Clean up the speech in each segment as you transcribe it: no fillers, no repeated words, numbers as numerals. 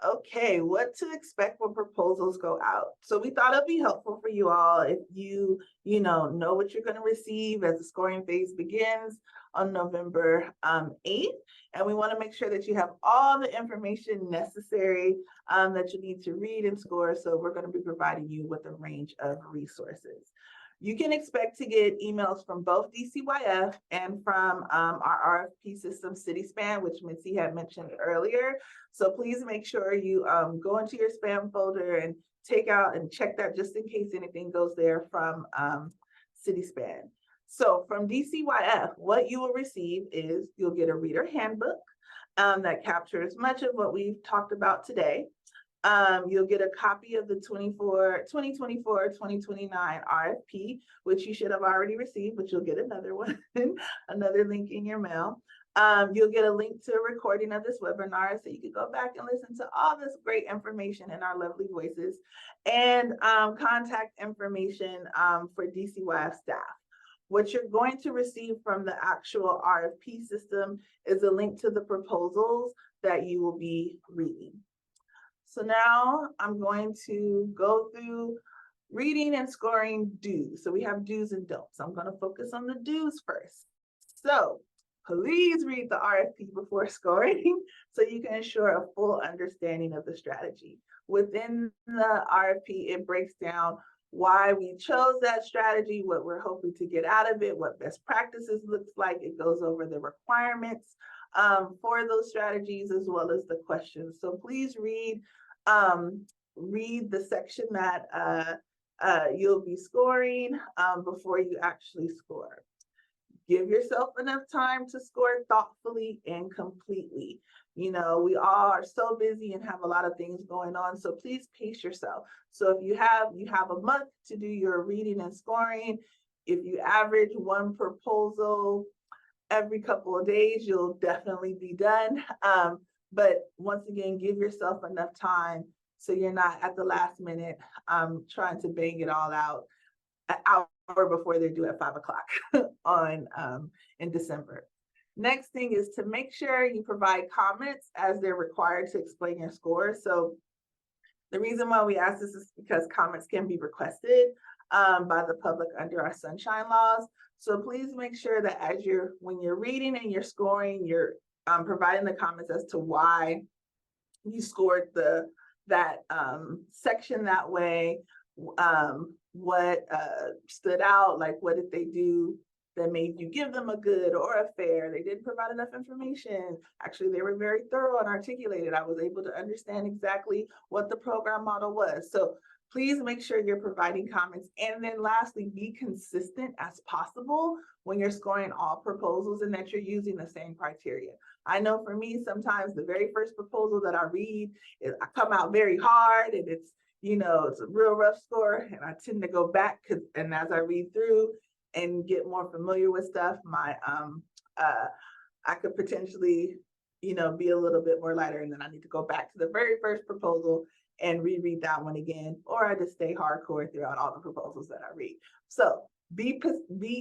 Okay, what to expect when proposals go out. So we thought it'd be helpful for you all if you know what you're going to receive as the scoring phase begins on November 8th. And we want to make sure that you have all the information necessary that you need to read and score. So we're going to be providing you with a range of resources. You can expect to get emails from both DCYF and from our RFP system, CitySpan, which Mitzi had mentioned earlier. So please make sure you go into your spam folder and take out and check that just in case anything goes there from CitySpan. So from DCYF, what you will receive is you'll get a reader handbook that captures much of what we've talked about today. You'll get a copy of the 2024-2029 RFP, which you should have already received, but you'll get another one, another link in your mail. You'll get a link to a recording of this webinar so you can go back and listen to all this great information in our lovely voices, and contact information for DCYF staff. What you're going to receive from the actual RFP system is a link to the proposals that you will be reading. So now I'm going to go through reading and scoring do's. So we have do's and don'ts. I'm going to focus on the do's first. So please read the RFP before scoring so you can ensure a full understanding of the strategy. Within the RFP, it breaks down why we chose that strategy, what we're hoping to get out of it, what best practices looks like. It goes over the requirements for those strategies as well as the questions. So please read the section that you'll be scoring before you actually score. Give yourself enough time to score thoughtfully and completely. You know, we all are so busy and have a lot of things going on, so please pace yourself. So if you have a month to do your reading and scoring. If you average one proposal every couple of days, you'll definitely be done. But once again, give yourself enough time so you're not at the last minute trying to bang it all out an hour before they're due at 5 o'clock on in December. Next thing is to make sure you provide comments as they're required to explain your score. So the reason why we ask this is because comments can be requested by the public under our sunshine laws. So please make sure that when you're reading and you're scoring, you're providing the comments as to why you scored that section that way, what stood out, like what did they do that made you give them a good or a fair. They didn't provide enough information. Actually, they were very thorough and articulated. I was able to understand exactly what the program model was. So please make sure you're providing comments. And then lastly, be consistent as possible when you're scoring all proposals and that you're using the same criteria. I know for me, sometimes the very first proposal that I read, I come out very hard and it's a real rough score, and I tend to go back and as I read through and get more familiar with stuff, I could potentially, be a little bit more lighter, and then I need to go back to the very first proposal and reread that one again, or I just stay hardcore throughout all the proposals that I read. So be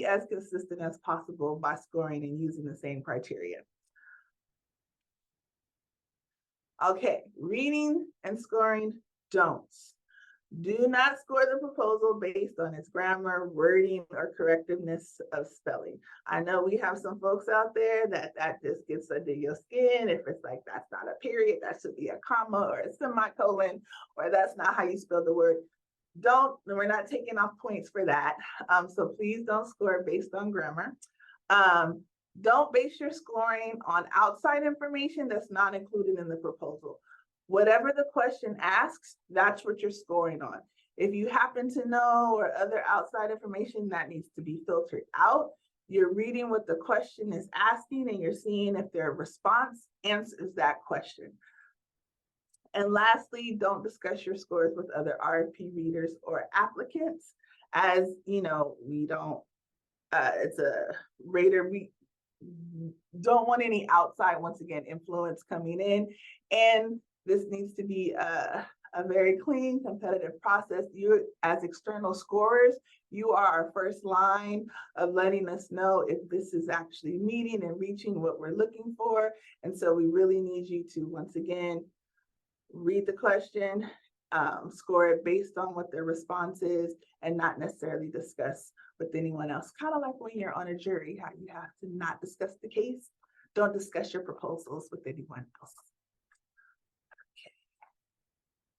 as consistent as possible by scoring and using the same criteria. Okay, reading and scoring don'ts. Do not score the proposal based on its grammar, wording, or correctiveness of spelling. I know we have some folks out there that just gets under your skin. If it's like, that's not a period, that should be a comma or a semicolon, or that's not how you spell the word. We're not taking off points for that. So please don't score based on grammar. Don't base your scoring on outside information that's not included in the proposal. Whatever the question asks, that's what you're scoring on. If you happen to know or other outside information, that needs to be filtered out. You're reading what the question is asking and you're seeing if their response answers that question. And lastly, don't discuss your scores with other RFP readers or applicants. As we don't, it's a rater, we don't want any outside, once again, influence coming in. And this needs to be a very clean, competitive process. You, as external scorers, you are our first line of letting us know if this is actually meeting and reaching what we're looking for. And so we really need you to, once again, read the question, score it based on what their response is, and not necessarily discuss with anyone else. Kind of like when you're on a jury, how you have to not discuss the case. Don't discuss your proposals with anyone else.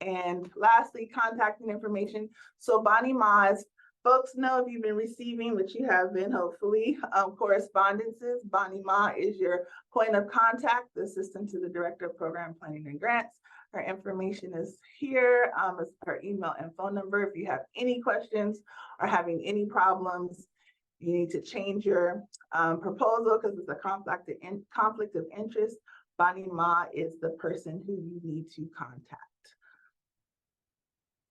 Okay. And lastly, contacting information. So Bonnie Ma's, folks know if you've been receiving, which you have been hopefully, correspondences. Bonnie Ma is your point of contact, the assistant to the Director of Program Planning and Grants. Her information is here, as her email and phone number. If you have any questions or having any problems, you need to change your proposal because it's a conflict of interest. Bonnie Ma is the person who you need to contact.